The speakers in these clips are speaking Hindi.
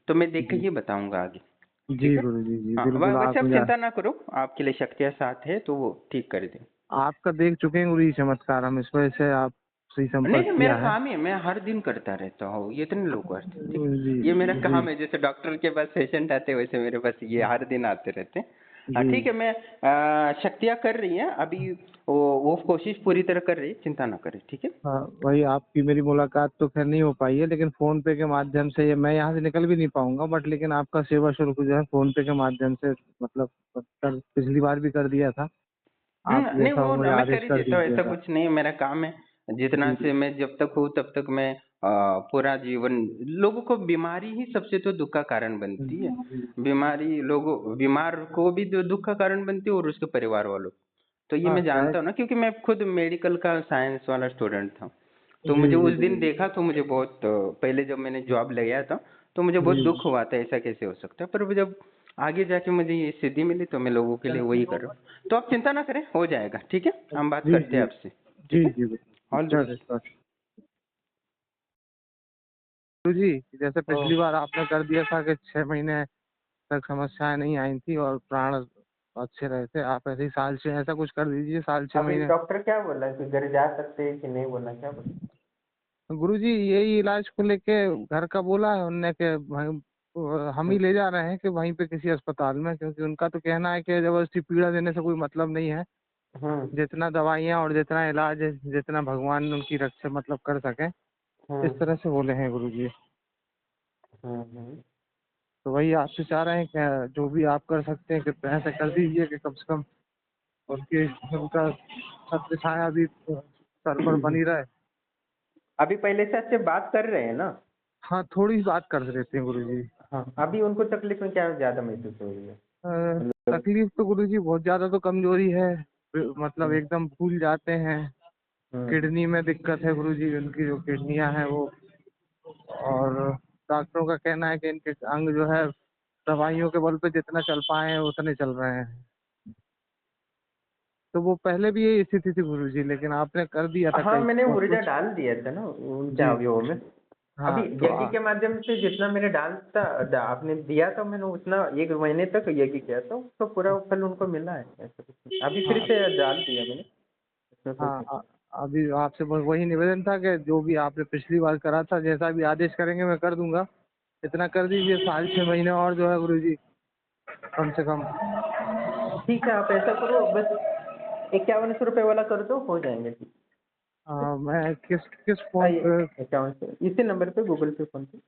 तो मैं देख के जी ही बताऊंगा आगे। जी ठीक है। गुरु जी, जी हाँ, बिल्कुल। वैसे आप आप मुझे, चिंता ना करो, आपके लिए शक्तियाँ साथ है तो वो ठीक कर दे। आपका देख चुके हैं गुरु जी चमत्कार, हम इस वजह से आपसे नहीं संपर्क नहीं, मेरा किया है। काम ही है, मैं हर दिन करता रहता हूँ, ये इतने लोग करते हैं। ठीक है, जी ये मेरा जी काम है, जैसे डॉक्टर के पास पेशेंट आते हैं वैसे मेरे पास ये हर दिन आते रहते हैं। हाँ जी। ठीक है, मैं शक्तियाँ कर रही हैं अभी, वो कोशिश पूरी तरह कर रही है, चिंता ना करें। ठीक है। हाँ, वही आपकी मेरी मुलाकात तो खैर नहीं हो पाई है, लेकिन फोन पे के माध्यम से, ये मैं यहाँ से निकल भी नहीं पाऊंगा, बट लेकिन आपका सेवा शुल्क जो है फोन पे के माध्यम से, मतलब पिछली बार भी कर दिया था। आप नहीं जैसा वो हो मुझे मैं कर आदेश ही कर देता हूँ, ऐसा दीजिएगा। कुछ नहीं है, मेरा काम है। जितना जी से मैं जब तक हूँ तब तक मैं पूरा जीवन, लोगों को बीमारी ही सबसे तो दुख का कारण बनती है। जी बीमारी लोगों, बीमार को भी दुख का कारण बनती है और उसके परिवार वालों को। तो ये हाँ मैं क्या है। जानता हूँ ना, क्योंकि मैं खुद मेडिकल का साइंस वाला स्टूडेंट था। तो जी मुझे जी उस दिन जी देखा तो मुझे बहुत पहले जब मैंने जॉब लगाया था तो मुझे बहुत जी दुख हुआ था, ऐसा कैसे हो सकता है। पर जब आगे जाके मुझे ये सिद्धि मिली तो मैं लोगों के लिए वही कर रहा हूँ। तो आप चिंता ना करें, हो जाएगा। ठीक है, हम बात जी करते हैं जी आपसे। ठीक जी है। जी बिल्कुल। ऑल द चलिए बेस्ट। चलिए। तो जी, जैसे ओ, पिछली बार आपने कर दिया था कि 6 महीने तक समस्याएं नहीं आई थी और प्राण अच्छे रहे थे, आप ऐसे ही साल 6 ऐसा कुछ कर दीजिए, साल छह अभी महीने डॉक्टर क्या बोला कि घर जा सकते हैं कि नहीं, बोला क्या बोला? गुरुजी यही इलाज को लेके घर का बोला है उनने कि हम ही ले जा रहे हैं कि वहीं पे किसी अस्पताल में, क्योंकि उनका तो कहना है कि जबरदस्ती पीड़ा देने से कोई मतलब नहीं है। हम्म जितना दवाइयाँ और जितना इलाज है, जितना भगवान उनकी रक्षा मतलब कर सके, इस हम्म तरह से बोले हैं गुरुजी। हम्म। तो वही आपसे चाह रहे हैं कि जो भी आप कर सकते हैं कृपया ऐसा कर दीजिए कि कम से कम उनके उनका छत्र छाया भी सर पर बनी रहे। अभी पहले से अच्छे बात कर रहे हैं ना? हाँ, थोड़ी बात कर देते हैं गुरुजी। हाँ, अभी उनको तकलीफ में क्या ज्यादा महसूस हो रही है? अ, मतलब तकलीफ तो गुरुजी बहुत ज्यादा तो कमजोरी है, मतलब हम्म एकदम भूल जाते हैं। हम्म किडनी में दिक्कत है गुरुजी, उनकी जो किडनियां हैं वो, और डॉक्टरों का कहना है कि इनके अंग जो है दवाइयों के बल पे जितना चल पाए हैं उतने चल रहे हैं। तो वो पहले भी यही स्थिति थी गुरुजी, लेकिन आपने कर दिया था हाँ, कई मैंने ऊर्जा कुछ। डाल दिया था ना उनके जी अवयवों में। अभी हाँ तो यज्ञ के माध्यम से जितना मैंने डालता आपने दिया था, मैंने उतना 1 महीने तक यज्ञ किया था, उसका पूरा फल उनको मिला है, ऐसा कुछ नहीं। अभी फिर हाँ से डाल दिया मैंने, इसमें कोई हाँ दिक्कत अभी आपसे बस वही निवेदन था कि जो भी आपने पिछली बार करा था, जैसा भी आदेश करेंगे मैं कर दूंगा। इतना कर दीजिए, साल 6 महीने और जो है गुरुजी, कम से कम। नहीं। ठीक है, आप ऐसा करो, बस 5100 रुपये वाला कर दो, हो जाएंगे। ठीक। मैं किस किस फोन आइए, पे। 5100 इसी नंबर पे, गूगल पे, फोन पे।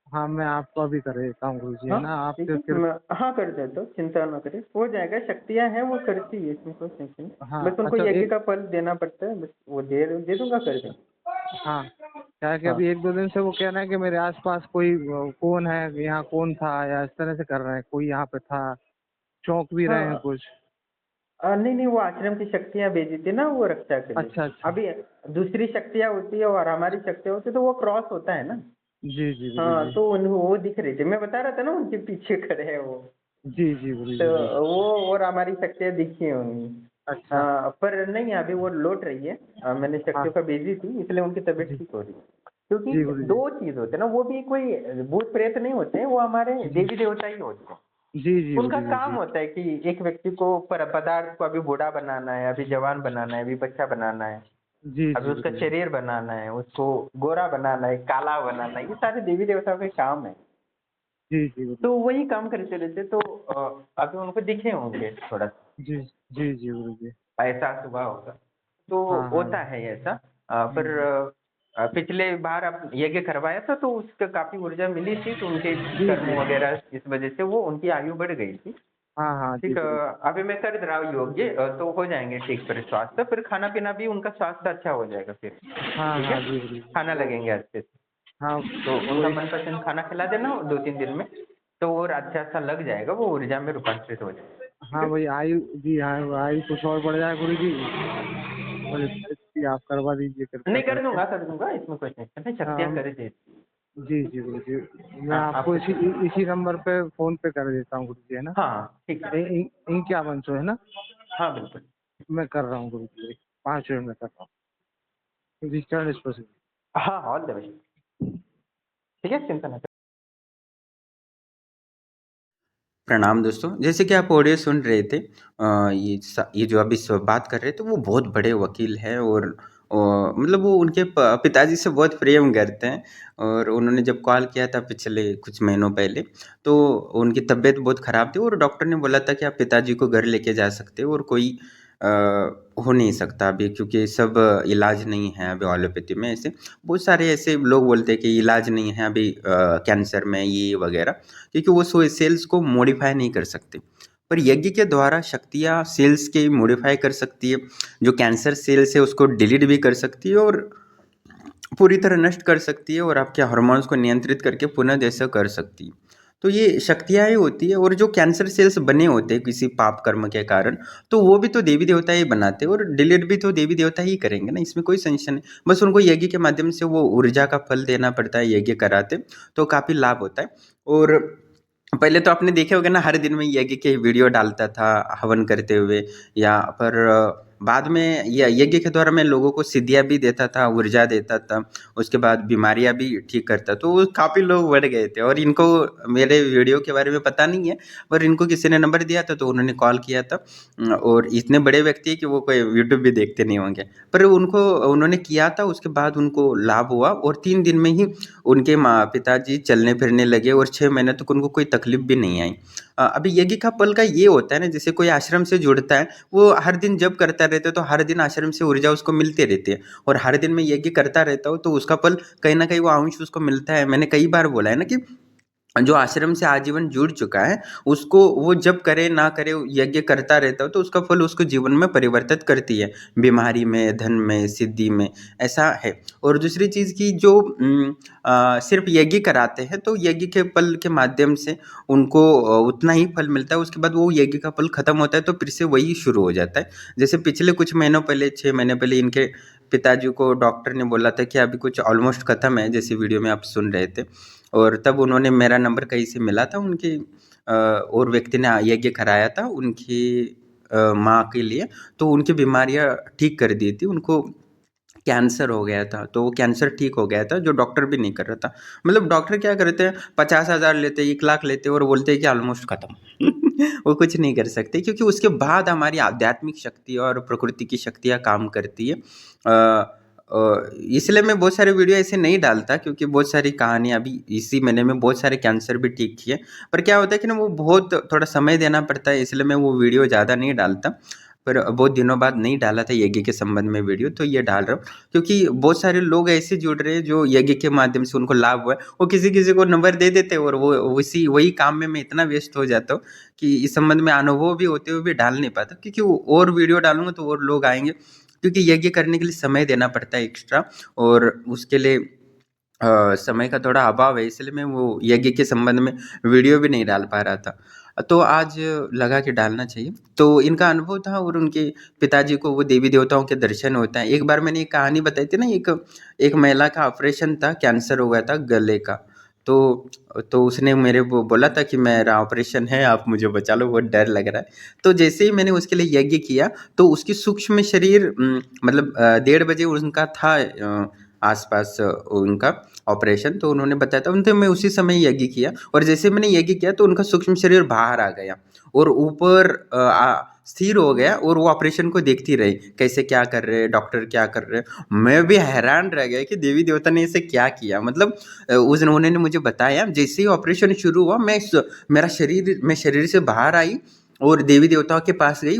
हाँ, मैं आपको अभी कर देता हूँ गुरुजी, है हाँ ना ठीक आपके है, कृप। हाँ कर दे तो चिंता ना करें, हो जाएगा। शक्तियाँ हैं, वो करती है, इसमें कोई टेंशन नहीं, हाँ बस उनको अच्छा यज्ञ एक। का फल देना पड़ता है, बस वो दे दूंगा, कर दें। हाँ, क्या है कि हाँ अभी 1-2 दिन से वो कहना है कि मेरे आसपास कोई कौन है, यहाँ कौन था, या इस तरह से कर रहे हैं, कोई यहाँ पे था, चौंक भी रहे हैं हाँ। कुछ। नहीं नहीं, वो आश्रम की शक्तियाँ भेजी थी ना, वो रक्षा के लिए। अच्छा अच्छा। अभी दूसरी शक्तियाँ होती है और हमारी शक्तियाँ होती है, तो वो क्रॉस होता है ना। जी जी हाँ, गुरुजी। तो वो दिख रही थी, मैं बता रहा था ना, उनके पीछे खड़े हैं वो। जी जी तो गुरुजी जी। वो और हमारी शक्तियाँ दिखी होंगी। अच्छा। पर नहीं, अभी वो लौट रही है। मैंने हाँ। शक्तियों का भेजी थी, इसलिए उनकी तबीयत जी ठीक हो रही है। क्योंकि जी गुरुजी। दो चीज होते हैं ना, वो भी कोई भूत प्रेत नहीं होते हैं, वो हमारे जी देवी देवता ही होते हैं। जी जी उनका गुरुजी काम जी। होता है कि एक व्यक्ति को पदार्थ को अभी बूढ़ा बनाना है, अभी जवान बनाना है, अभी बच्चा बनाना है, जी अभी जी उसका गुरुजी। शरीर बनाना है, उसको गोरा बनाना है, काला बनाना है, ये सारे देवी देवताओं के काम है। जी जी गुरुजी। तो वही काम करते रहते, तो अभी उनको दिखे होंगे थोड़ा सा, जी जी जी गुरुजी। एहसास हुआ होगा। तो हाँ हाँ। होता है ऐसा। जी पर जी पिछले बार आप यज्ञ करवाया था तो उसका काफी ऊर्जा मिली थी, तो उनके जी कर्म जी। वगैरह इस वजह से वो उनकी आयु बढ़ गई थी। हाँ हाँ जी ठीक। गुरुजी। अभी मैं कर रहा हूँ योग्य, तो हो जाएंगे ठीक, फिर स्वास्थ्य, फिर खाना पीना भी उनका स्वास्थ्य अच्छा हो जाएगा फिर। हाँ ठीक है, हाँ जी गुरुजी। खाना वो, लगेंगे अच्छे से। हाँ तो उनका वही। मनपसंद खाना खिला देना 2-3 दिन में, तो और अच्छा सा लग जाएगा, वो ऊर्जा में रूपांतरित हो जाएगा। ठीक हाँ है। वही आयु। जी हाँ, वो आयु कुछ और बढ़ जाए गुरुजी, और इसकी आप करवा दीजिए कृपया नहीं, कर करके। दूंगा कर दूंगा, इसमें कुछ नहीं है, शक्तियाँ हाँ कर देती। जी जी गुरुजी। मैं हाँ, आपको आपको इसी इसी नंबर पे फोन पे कर देता हूँ गुरुजी, है ना। हाँ ठीक है। इनके बंसो है ना। हाँ बिल्कुल। मैं कर रहा हूँ गुरुजी, 5 मिनट में कर रहा हूँ जी, चरण स्पर्श। हाँ, ऑल द बेस्ट। ठीक है, चिंता ना करें। प्रणाम दोस्तों। जैसे कि आप ऑडियो सुन रहे थे, ये जो अभी बात कर रहे थे वो बहुत बड़े वकील हैं और मतलब वो उनके पिताजी से बहुत प्रेम करते हैं। और उन्होंने जब कॉल किया था पिछले कुछ महीनों पहले, तो उनकी तबीयत बहुत ख़राब थी और डॉक्टर ने बोला था कि आप पिताजी को घर लेके जा सकते हो और कोई अ, हो नहीं सकता अभी, क्योंकि सब इलाज नहीं है अभी एलोपैथी में। ऐसे बहुत सारे ऐसे लोग बोलते हैं कि इलाज नहीं है अभी कैंसर में ये वगैरह, क्योंकि वो सेल्स को मॉडिफाई नहीं कर सकते। पर यज्ञ के द्वारा शक्तियाँ सेल्स के मॉडिफाई कर सकती है। जो कैंसर सेल्स है उसको डिलीट भी कर सकती है और पूरी तरह नष्ट कर सकती है और आपके हार्मोन्स को नियंत्रित करके पुनः जैसा कर सकती है। तो ये शक्तियाँ ही होती है। और जो कैंसर सेल्स बने होते हैं किसी पाप कर्म के कारण, तो वो भी तो देवी देवता ही बनाते हैं और डिलीट भी तो देवी देवता ही करेंगे ना, इसमें कोई संशय नहीं। बस उनको यज्ञ के माध्यम से वो ऊर्जा का फल देना पड़ता है यज्ञ कराते, तो काफ़ी लाभ होता है। और पहले तो आपने देखे होंगे ना, हर दिन में यज्ञ के वीडियो डालता था हवन करते हुए, या पर बाद में यज्ञ के द्वारा मैं लोगों को सिद्धियाँ भी देता था, ऊर्जा देता था, उसके बाद बीमारियाँ भी ठीक करता। तो काफ़ी लोग बढ़ गए थे और इनको मेरे वीडियो के बारे में पता नहीं है, पर इनको किसी ने नंबर दिया था तो उन्होंने कॉल किया था। और इतने बड़े व्यक्ति है कि वो कोई यूट्यूब भी देखते नहीं होंगे, पर उनको उन्होंने किया था, उसके बाद उनको लाभ हुआ और 3 दिन में ही उनके माँ पिताजी चलने फिरने लगे और 6 महीने तक उनको कोई तकलीफ भी नहीं आई। अभी यज्ञ का फल का ये होता है ना, जैसे कोई आश्रम से जुड़ता है, वो हर दिन जप करता रहता है तो हर दिन आश्रम से ऊर्जा उसको मिलती रहती है। और हर दिन मैं यज्ञ करता रहता हूँ तो उसका फल कहीं ना कहीं वो अंश उसको मिलता है। मैंने कई बार बोला है ना कि जो आश्रम से आजीवन जुड़ चुका है, उसको वो जब करे ना करे यज्ञ करता रहता हो तो उसका फल उसको जीवन में परिवर्तित करती है, बीमारी में, धन में, सिद्धि में, ऐसा है। और दूसरी चीज़ की जो सिर्फ यज्ञ कराते हैं तो यज्ञ के फल के माध्यम से उनको उतना ही फल मिलता है, उसके बाद वो यज्ञ का फल खत्म होता है तो फिर से वही शुरू हो जाता है। जैसे पिछले कुछ महीनों पहले, 6 महीने पहले, इनके पिताजी को डॉक्टर ने बोला था कि अभी कुछ ऑलमोस्ट खत्म है, जैसे वीडियो में आप सुन रहे थे। और तब उन्होंने मेरा नंबर कहीं से मिला था, उनके और व्यक्ति ने यज्ञ कराया था उनकी माँ के लिए, तो उनकी बीमारियाँ ठीक कर दी थी। उनको कैंसर हो गया था तो वो कैंसर ठीक हो गया था, जो डॉक्टर भी नहीं कर रहा था। मतलब डॉक्टर क्या करते हैं, 50,000 लेते, 1 लाख लेते और बोलते हैं कि ऑलमोस्ट खत्म। वो कुछ नहीं कर सकते, क्योंकि उसके बाद हमारी आध्यात्मिक शक्ति और प्रकृति की शक्तियाँ काम करती है। इसलिए मैं बहुत सारे वीडियो ऐसे नहीं डालता, क्योंकि बहुत सारी कहानियाँ अभी इसी महीने में बहुत सारे कैंसर भी ठीक किए। पर क्या होता है कि ना, वो बहुत थोड़ा समय देना पड़ता है, इसलिए मैं वो वीडियो ज़्यादा नहीं डालता। पर बहुत दिनों बाद नहीं डाला था यज्ञ के संबंध में वीडियो, तो ये डाल रहा हूँ क्योंकि बहुत सारे लोग ऐसे जुड़ रहे हैं जो यज्ञ के माध्यम से उनको लाभ हुआ है। वो किसी किसी को नंबर दे देते हैं और वो उसी वही काम में मैं इतना व्यस्त हो जाता हूँ कि इस संबंध में अनुभव भी होते हुए भी डाल नहीं पाता, क्योंकि और वीडियो डालूंगा तो और लोग आएंगे, क्योंकि यज्ञ करने के लिए समय देना पड़ता है एक्स्ट्रा, और उसके लिए समय का थोड़ा अभाव है, इसलिए मैं वो यज्ञ के संबंध में वीडियो भी नहीं डाल पा रहा था। तो आज लगा कि डालना चाहिए। तो इनका अनुभव था और उनके पिताजी को वो देवी देवताओं के दर्शन होता है। एक बार मैंने एक कहानी बताई थी ना, एक एक महिला का ऑपरेशन था, कैंसर हो गया था गले का। तो उसने मेरे को बोला था कि मेरा ऑपरेशन है, आप मुझे बचा लो, बहुत डर लग रहा है। तो जैसे ही मैंने उसके लिए यज्ञ किया तो उसकी सूक्ष्म शरीर, मतलब 1:30 बजे उनका था आसपास उनका ऑपरेशन, तो उन्होंने बताया था, उनसे मैं उसी समय यज्ञ किया और जैसे मैंने यज्ञ किया तो उनका सूक्ष्म शरीर बाहर आ गया और ऊपर स्थिर हो गया और वो ऑपरेशन को देखती रही, कैसे क्या कर रहे हैं डॉक्टर, क्या कर रहे हैं। मैं भी हैरान रह गया कि देवी देवता ने इसे क्या किया। मतलब उस उन्होंने मुझे बताया, जैसे ही ऑपरेशन शुरू हुआ मैं शरीर से बाहर आई और देवी देवताओं के पास गई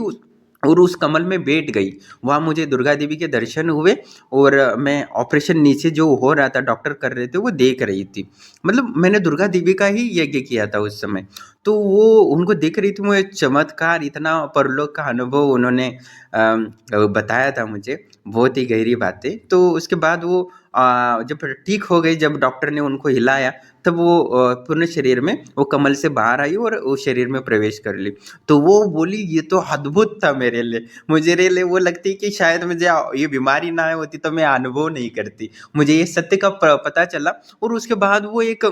और उस कमल में बैठ गई। वहाँ मुझे दुर्गा देवी के दर्शन हुए और मैं ऑपरेशन नीचे जो हो रहा था डॉक्टर कर रहे थे वो देख रही थी। मतलब मैंने दुर्गा देवी का ही यज्ञ किया था उस समय, तो वो उनको देख रही थी। मुझे चमत्कार, इतना परलोक का अनुभव उन्होंने बताया था मुझे, बहुत ही गहरी बातें। तो उसके बाद वो जब ठीक हो गई, जब डॉक्टर ने उनको हिलाया तब वो पूर्ण शरीर में वो कमल से बाहर आई और वो शरीर में प्रवेश कर ली। तो वो बोली ये तो अद्भुत था मेरे लिए। मुझे लिए वो लगती कि शायद मुझे ये बीमारी ना होती तो मैं अनुभव नहीं करती। मुझे ये सत्य का पता चला और उसके बाद वो एक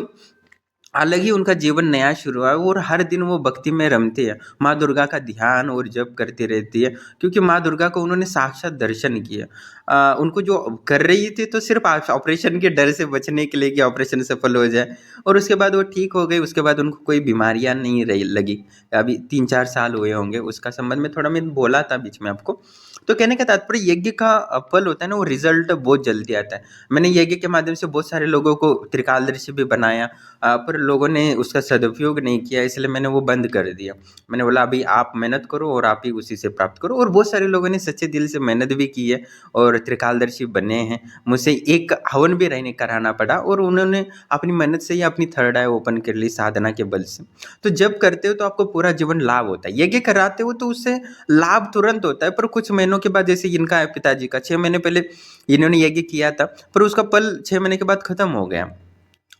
अलग ही उनका जीवन नया शुरू हुआ और हर दिन वो भक्ति में रमती है, माँ दुर्गा का ध्यान और जप करती रहती है, क्योंकि माँ दुर्गा को उन्होंने साक्षात दर्शन किया। उनको जो कर रही थी तो सिर्फ ऑपरेशन के डर से बचने के लिए कि ऑपरेशन सफल हो जाए, और उसके बाद वो ठीक हो गई। उसके बाद उनको कोई बीमारियां नहीं रही लगी। अभी 3-4 साल हुए होंगे। उसका संबंध में थोड़ा मैं बोला था बीच में आपको। तो कहने का तात्पर्य, यज्ञ का फल होता है ना, वो रिजल्ट बहुत जल्दी आता है। मैंने यज्ञ के माध्यम से बहुत सारे लोगों को त्रिकालदर्शी भी बनाया, पर लोगों ने उसका सदुपयोग नहीं किया, इसलिए मैंने वो बंद कर दिया। मैंने बोला अभी आप मेहनत करो और आप ही उसी से प्राप्त करो। और बहुत सारे लोगों ने सच्चे दिल से मेहनत भी की है और त्रिकालदर्शी बने हैं। मुझसे एक हवन भी रहने कराना पड़ा और उन्होंने अपनी मेहनत से ही अपनी थर्ड आई ओपन कर ली साधना के बल से। तो जब करते हो तो आपको पूरा जीवन लाभ होता है। यज्ञ कराते हो तो उससे लाभ तुरंत होता है, पर कुछ महीनों के बाद, जैसे इनका है पिताजी का, 6 महीने पहले इन्होंने यज्ञ किया था, पर उसका फल 6 महीने के बाद खत्म हो गया।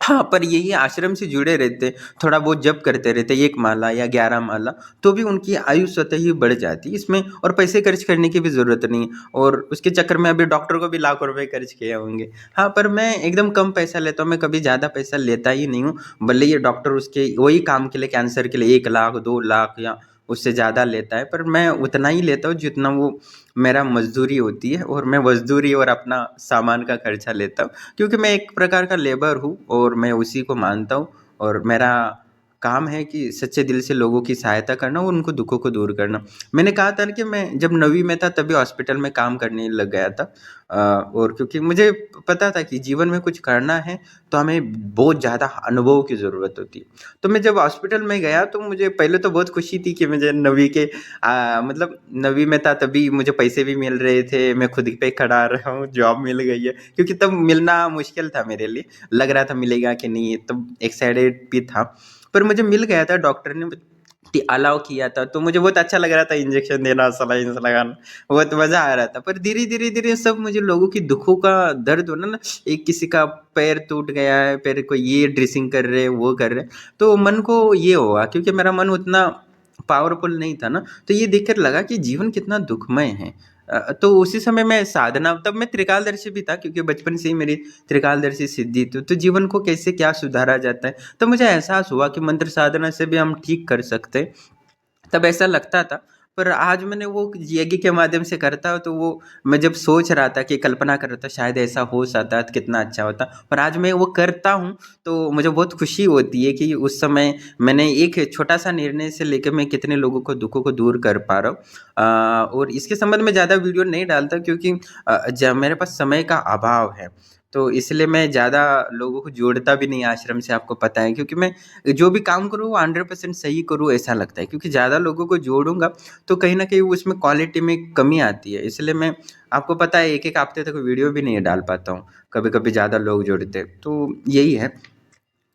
हाँ, पर यही आश्रम से जुड़े रहते, थोड़ा बहुत जप करते रहते, 1 माला या 11 माला, तो भी उनकी आयु स्वतः ही बढ़ जाती है इसमें, और पैसे खर्च करने की भी ज़रूरत नहीं है। और उसके चक्कर में अभी डॉक्टर को भी लाखों रुपए खर्च किए होंगे। हाँ, पर मैं एकदम कम पैसा लेता हूँ, मैं कभी ज़्यादा पैसा लेता ही नहीं हूँ। भले ये डॉक्टर उसके वही काम के लिए, कैंसर के लिए 1 लाख, 2 लाख या उससे ज़्यादा लेता है, पर मैं उतना ही लेता हूँ जितना वो मेरा मज़दूरी होती है, और मैं मज़दूरी और अपना सामान का खर्चा लेता हूँ। क्योंकि मैं एक प्रकार का लेबर हूँ और मैं उसी को मानता हूँ, और मेरा काम है कि सच्चे दिल से लोगों की सहायता करना और उनको दुखों को दूर करना। मैंने कहा था ना कि मैं जब 9वीं में था तभी हॉस्पिटल में काम करने लग गया था। और क्योंकि मुझे पता था कि जीवन में कुछ करना है तो हमें बहुत ज़्यादा अनुभव की ज़रूरत होती है। तो मैं जब हॉस्पिटल में गया तो मुझे पहले तो बहुत खुशी थी कि मुझे 9वीं के मतलब 9वीं में था तभी मुझे पैसे भी मिल रहे थे, मैं खुद पे खड़ा रहा हूँ, जॉब मिल गई है। क्योंकि तब मिलना मुश्किल था मेरे लिए, लग रहा था मिलेगा कि नहीं, तब एक्साइटेड भी था। पर मुझे मिल गया था, डॉक्टर ने अलाउ किया था, तो मुझे बहुत अच्छा लग रहा था, इंजेक्शन देना, सलाइन लगाना, बहुत मज़ा आ रहा था। पर धीरे धीरे धीरे सब मुझे लोगों की दुखों का दर्द होना ना, एक किसी का पैर टूट गया है, पैर को ये ड्रेसिंग कर रहे हैं, वो कर रहे हैं, तो मन को ये हुआ, क्योंकि मेरा मन उतना पावरफुल नहीं था ना, तो ये देखकर लगा कि जीवन कितना दुखमय है। तो उसी समय मैं साधना, तब मैं त्रिकालदर्शी भी था, क्योंकि बचपन से ही मेरी त्रिकालदर्शी सिद्धि थी, तो जीवन को कैसे क्या सुधारा जाता है, तो मुझे एहसास हुआ कि मंत्र साधना से भी हम ठीक कर सकते हैं। तब ऐसा लगता था, पर आज मैंने वो यज्ञ के माध्यम से करता हूँ, तो वो मैं जब सोच रहा था कि कल्पना कर रहा था शायद ऐसा हो सकता तो कितना अच्छा होता, पर आज मैं वो करता हूँ तो मुझे बहुत खुशी होती है कि उस समय मैंने एक छोटा सा निर्णय से लेकर मैं कितने लोगों को दुखों को दूर कर पा रहा हूँ। और इसके संबंध में ज़्यादा वीडियो नहीं डालता, क्योंकि मेरे पास समय का अभाव है, तो इसलिए मैं ज़्यादा लोगों को जोड़ता भी नहीं आश्रम से, आपको पता है, क्योंकि मैं जो भी काम करूँ वो 100% सही करूँ ऐसा लगता है, क्योंकि ज़्यादा लोगों को जोड़ूंगा तो कहीं ना कहीं उसमें क्वालिटी में कमी आती है। इसलिए मैं, आपको पता है, एक एक हफ्ते तक वीडियो भी नहीं डाल पाता हूँ, कभी कभी ज़्यादा लोग जुड़ते हैं, तो यही है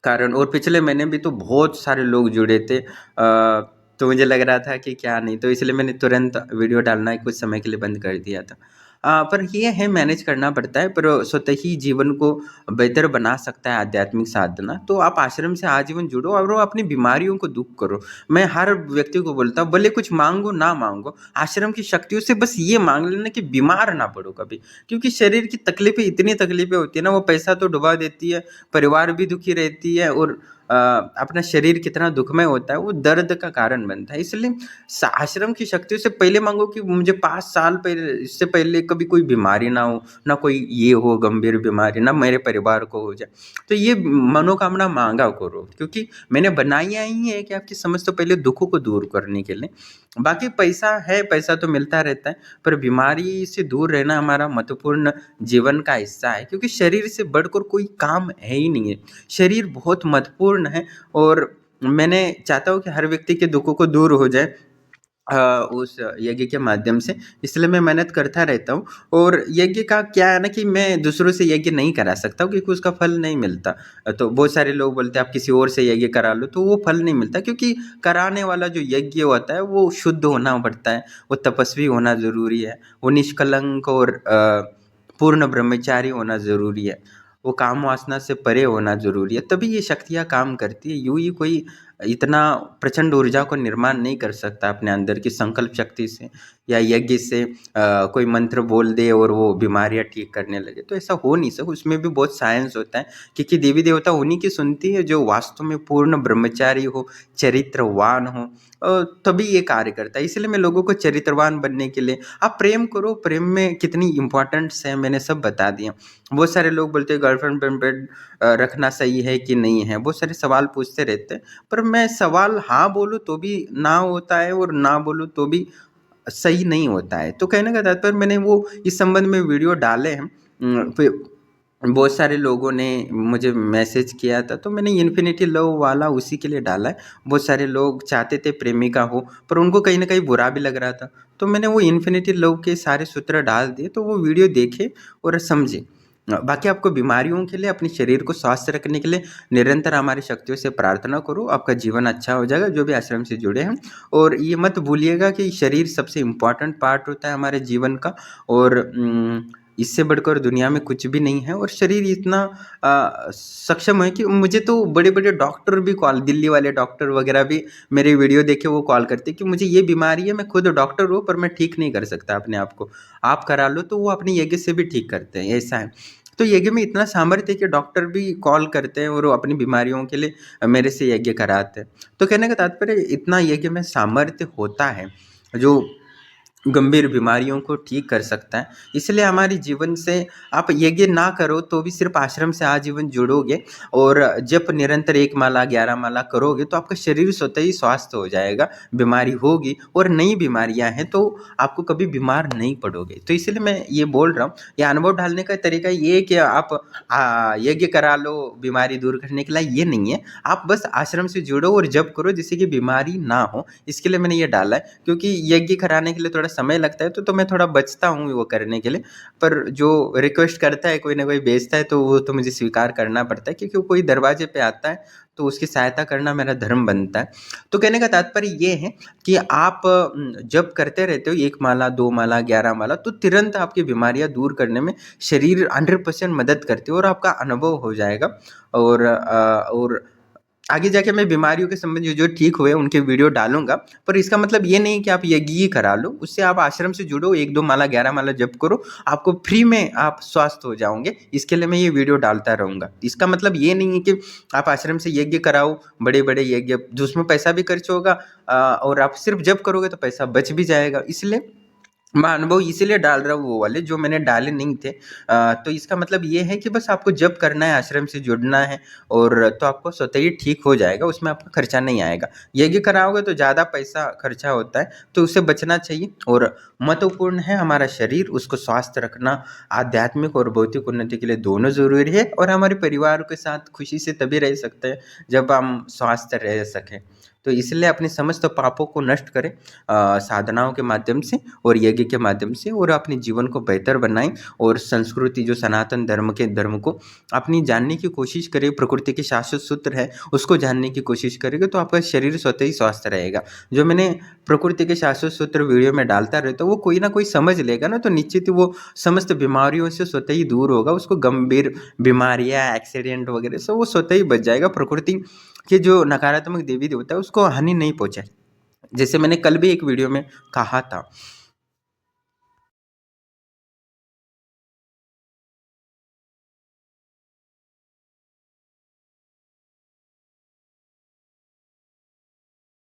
कारण। और पिछले महीने भी तो बहुत सारे लोग जुड़े थे, तो मुझे लग रहा था कि क्या नहीं, तो इसलिए मैंने तुरंत वीडियो डालना कुछ समय के लिए बंद कर दिया था। पर ये है, मैनेज करना पड़ता है, पर स्वतः ही जीवन को बेहतर बना सकता है आध्यात्मिक साधना। तो आप आश्रम से आजीवन जुड़ो और वो अपनी बीमारियों को दूर करो। मैं हर व्यक्ति को बोलता हूँ, भले कुछ मांगो ना मांगो, आश्रम की शक्तियों से बस ये मांग लेना कि बीमार ना पड़ो कभी, क्योंकि शरीर की तकलीफें, इतनी तकलीफें होती है ना, वो पैसा तो डुबा देती है, परिवार भी दुखी रहती है, और अपना शरीर कितना दुखमय होता है वो दर्द का कारण बनता है। इसलिए आश्रम की शक्तियों से पहले मांगो कि मुझे 5 साल पहले, इससे पहले कभी कोई बीमारी ना हो, ना कोई ये हो गंभीर बीमारी, ना मेरे परिवार को हो जाए, तो ये मनोकामना मांगा करो, क्योंकि मैंने बनाया ही है कि आपकी समझ तो पहले दुखों को दूर करने के लिए। बाकी पैसा है, पैसा तो मिलता रहता है, पर बीमारी से दूर रहना हमारा महत्वपूर्ण जीवन का हिस्सा है, क्योंकि शरीर से बढ़कर कोई काम है ही नहीं है। शरीर बहुत महत्वपूर्ण है, और मैंने चाहता हूँ कि हर व्यक्ति के दुखों को दूर हो जाए उस यज्ञ के माध्यम से, इसलिए मैं मेहनत करता रहता हूँ। और यज्ञ का क्या है ना कि मैं दूसरों से यज्ञ नहीं करा सकता हूँ, क्योंकि उसका फल नहीं मिलता। तो बहुत सारे लोग बोलते हैं आप किसी और से यज्ञ करा लो, तो वो फल नहीं मिलता, क्योंकि कराने वाला जो यज्ञ होता है वो शुद्ध होना पड़ता है, वो तपस्वी होना ज़रूरी है, वो निष्कलंक और पूर्ण ब्रह्मचारी होना ज़रूरी है, वो काम वासना से परे होना ज़रूरी है, तभी ये शक्तियाँ काम करती है। यूँ ही कोई इतना प्रचंड ऊर्जा को निर्माण नहीं कर सकता अपने अंदर की संकल्प शक्ति से या यज्ञ से कोई मंत्र बोल दे और वो बीमारियां ठीक करने लगे। तो ऐसा हो नहीं सकता, उसमें भी बहुत साइंस होता है, क्योंकि देवी देवता उन्हीं की सुनती है जो वास्तव में पूर्ण ब्रह्मचारी हो, चरित्रवान हो, तभी ये कार्य करता है। इसलिए मैं लोगों को चरित्रवान बनने के लिए, आप प्रेम करो, प्रेम में कितनी इंपॉर्टेंस है मैंने सब बता दिया। बहुत सारे लोग बोलते हैं गर्लफ्रेंड बॉयफ्रेंड रखना सही है कि नहीं है, बहुत सारे सवाल पूछते रहते हैं, पर मैं सवाल हाँ बोलूँ तो भी ना होता है और ना बोलूँ तो भी सही नहीं होता है। तो कहने का तात्पर्य, मैंने वो इस संबंध में वीडियो डाले हैं, फिर बहुत सारे लोगों ने मुझे मैसेज किया था, तो मैंने इन्फिनिटी लव वाला उसी के लिए डाला है। बहुत सारे लोग चाहते थे प्रेमिका हो, पर उनको कहीं ना कहीं बुरा भी लग रहा था, तो मैंने वो इन्फिनिटी लव के सारे सूत्र डाल दिए, तो वो वीडियो देखे और समझे। बाकी आपको बीमारियों के लिए, अपने शरीर को स्वस्थ रखने के लिए निरंतर हमारी शक्तियों से प्रार्थना करो, आपका जीवन अच्छा हो जाएगा, जो भी आश्रम से जुड़े हैं। और ये मत भूलिएगा कि शरीर सबसे इम्पोर्टेंट पार्ट होता है हमारे जीवन का, और इससे बढ़कर दुनिया में कुछ भी नहीं है। और शरीर इतना सक्षम है कि मुझे तो बड़े बड़े डॉक्टर भी कॉल, दिल्ली वाले डॉक्टर वगैरह भी मेरे वीडियो देखे वो कॉल करते कि मुझे ये बीमारी है, मैं खुद डॉक्टर हूँ पर मैं ठीक नहीं कर सकता अपने आप को, आप करा लो। तो वो अपने यज्ञ से भी ठीक करते हैं, ऐसा है। तो यज्ञ में इतना सामर्थ्य है कि डॉक्टर भी कॉल करते हैं और वो अपनी बीमारियों के लिए मेरे से यज्ञ कराते हैं। तो कहने का तात्पर्य, इतना यज्ञ में सामर्थ्य होता है जो गंभीर बीमारियों को ठीक कर सकता है। इसलिए हमारे जीवन से आप यज्ञ ना करो तो भी सिर्फ आश्रम से आजीवन जुड़ोगे और जब निरंतर 1 माला 11 माला करोगे तो आपका शरीर स्वतः ही स्वस्थ हो जाएगा। बीमारी होगी और नई बीमारियां हैं तो आपको कभी बीमार नहीं पड़ोगे। तो इसलिए मैं ये बोल रहा हूँ, ये अनुभव ढालने का तरीका ये है कि आप यज्ञ करा लो बीमारी दूर करने के लिए, ये नहीं है। आप बस आश्रम से जुड़ो और जप करो जिससे कि बीमारी ना हो, इसके लिए मैंने ये डाला है। क्योंकि यज्ञ कराने के लिए थोड़ा समय लगता है तो मैं थोड़ा बचता हूँ वो करने के लिए, पर जो रिक्वेस्ट करता है, कोई ना कोई भेजता है, तो वो तो मुझे स्वीकार करना पड़ता है, क्योंकि कोई दरवाजे पे आता है तो उसकी सहायता करना मेरा धर्म बनता है। तो कहने का तात्पर्य ये है कि आप जब करते रहते हो 1 माला 2 माला 11 माला, तो तुरंत आपकी बीमारियां दूर करने में शरीर 100% मदद करती है और आपका अनुभव हो जाएगा। और आगे जाके मैं बीमारियों के संबंध जो ठीक हुए उनके वीडियो डालूंगा, पर इसका मतलब ये नहीं कि आप यज्ञ ही करा लो। उससे आप आश्रम से जुड़ो, 1-2 माला 11 माला जप करो, आपको फ्री में आप स्वस्थ हो जाओगे। इसके लिए मैं ये वीडियो डालता रहूँगा। इसका मतलब ये नहीं है कि आप आश्रम से यज्ञ कराओ, बड़े बड़े यज्ञ जिसमें पैसा भी खर्च होगा और आप सिर्फ जप करोगे तो पैसा बच भी जाएगा। इसलिए मैं अनुभव इसीलिए डाल रहा हूँ वो वाले जो मैंने डाले नहीं थे। तो इसका मतलब ये है कि बस आपको जब करना है, आश्रम से जुड़ना है और तो आपको स्वतः ही ठीक हो जाएगा, उसमें आपका खर्चा नहीं आएगा। यज्ञ कराओगे तो ज़्यादा पैसा खर्चा होता है, तो उससे बचना चाहिए। और महत्वपूर्ण है हमारा शरीर, उसको स्वस्थ रखना आध्यात्मिक और भौतिक उन्नति के लिए दोनों ज़रूरी है। और हमारे परिवार के साथ खुशी से तभी रह सकते हैं जब हम स्वस्थ रह सकें। तो इसलिए अपने समस्त पापों को नष्ट करें साधनाओं के माध्यम से और यज्ञ के माध्यम से, और अपने जीवन को बेहतर बनाएं और संस्कृति जो सनातन धर्म के धर्म को अपनी जानने की कोशिश करें। प्रकृति के शाश्वत सूत्र है उसको जानने की कोशिश करेंगे तो आपका शरीर स्वतः ही स्वस्थ रहेगा। जो मैंने प्रकृति के शाश्वत सूत्र वीडियो में डालता रहता वो कोई ना कोई समझ लेगा ना, तो निश्चित ही वो समस्त बीमारियों से स्वतः ही दूर होगा। उसको गंभीर बीमारियां, एक्सीडेंट वगैरह सब वो स्वतः ही बच जाएगा। प्रकृति के जो नकारात्मक देवी देवता है उसको हानि नहीं पहुंचाए। जैसे मैंने कल भी एक वीडियो में कहा था